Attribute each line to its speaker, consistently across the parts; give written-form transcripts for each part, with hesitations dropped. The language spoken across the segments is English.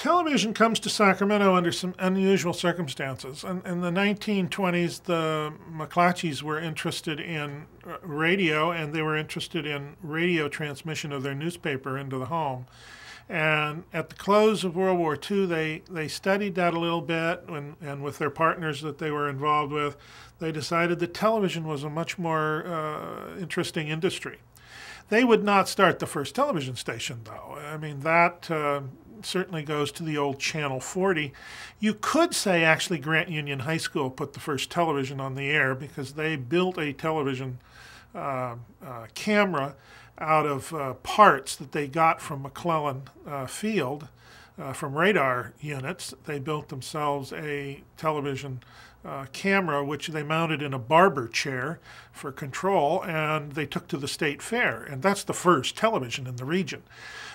Speaker 1: Television comes to Sacramento under some unusual circumstances. In the 1920s, the McClatchys were interested in radio, and they were interested in radio transmission of their newspaper into the home. And at the close of World War II, they studied that a little bit, and with their partners that they were involved with, they decided that television was a much more interesting industry. They would not start the first television station, though. I mean, that certainly goes to the old Channel 40. You could say, actually, Grant Union High School put the first television on the air because they built a television camera out of parts that they got from McClellan Field, from radar units. They built themselves a television camera, which they mounted in a barber chair for control, and they took to the state fair. And that's the first television in the region.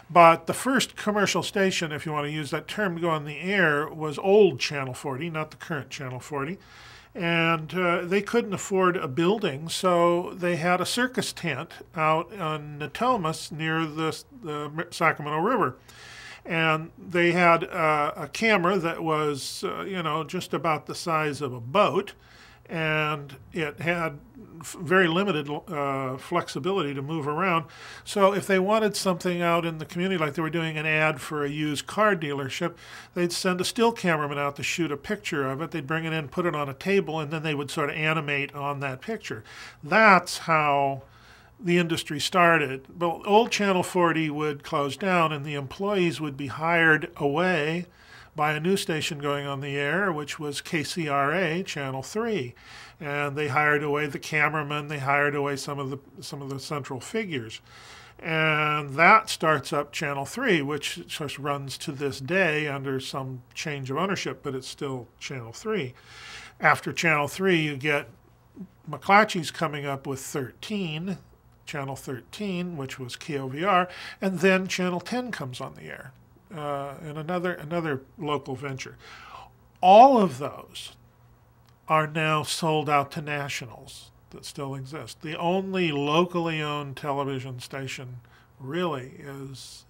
Speaker 1: But the first commercial station, if you want to use that term, to go on the air was old Channel 40, not the current Channel 40. And they couldn't afford a building, so they had a circus tent out on Natomas near the Sacramento River. And they had a camera that was, just about the size of a boat, and it had very limited flexibility to move around. So if they wanted something out in the community, like they were doing an ad for a used car dealership, they'd send a still cameraman out to shoot a picture of it. They'd bring it in, put it on a table, and then they would sort of animate on that picture. That's how the industry started. But old Channel 40 would close down, and the employees would be hired away by a new station going on the air, which was KCRA, Channel 3. And they hired away the cameraman, they hired away some of the central figures. And that starts up Channel 3, which just runs to this day under some change of ownership, but it's still Channel 3. After Channel 3, you get McClatchy's coming up with 13, Channel 13, which was KOVR, and then Channel 10 comes on the air, and another local venture. All of those are now sold out to nationals that still exist. The only locally owned television station really is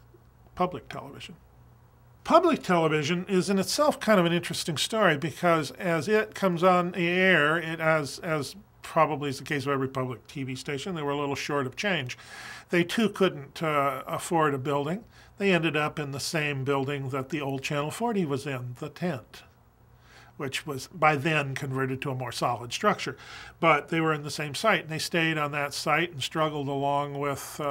Speaker 1: public television. Public television is in itself kind of an interesting story because as it comes on the air, it as probably is the case of every public TV station, they were a little short of change. They too couldn't afford a building. They ended up in the same building that the old Channel 40 was in, the tent, which was by then converted to a more solid structure. But they were in the same site, and they stayed on that site and struggled along with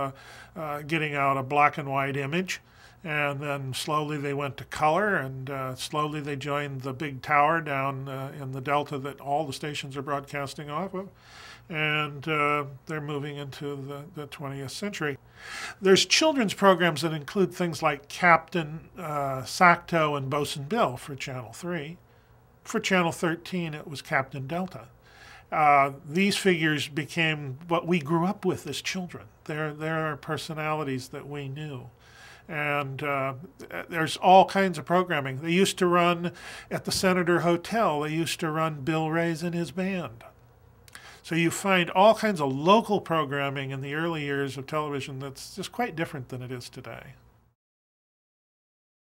Speaker 1: getting out a black and white image. And then slowly they went to color, and slowly they joined the big tower down in the Delta that all the stations are broadcasting off of. And they're moving into the 20th century. There's children's programs that include things like Captain Sacto and Bosun Bill for Channel 3. For Channel 13, it was Captain Delta. These figures became what we grew up with as children. They're personalities that we knew. And there's all kinds of programming. They used to run at the Senator Hotel. They used to run Bill Ray's and his band. So you find all kinds of local programming in the early years of television that's just quite different than it is today.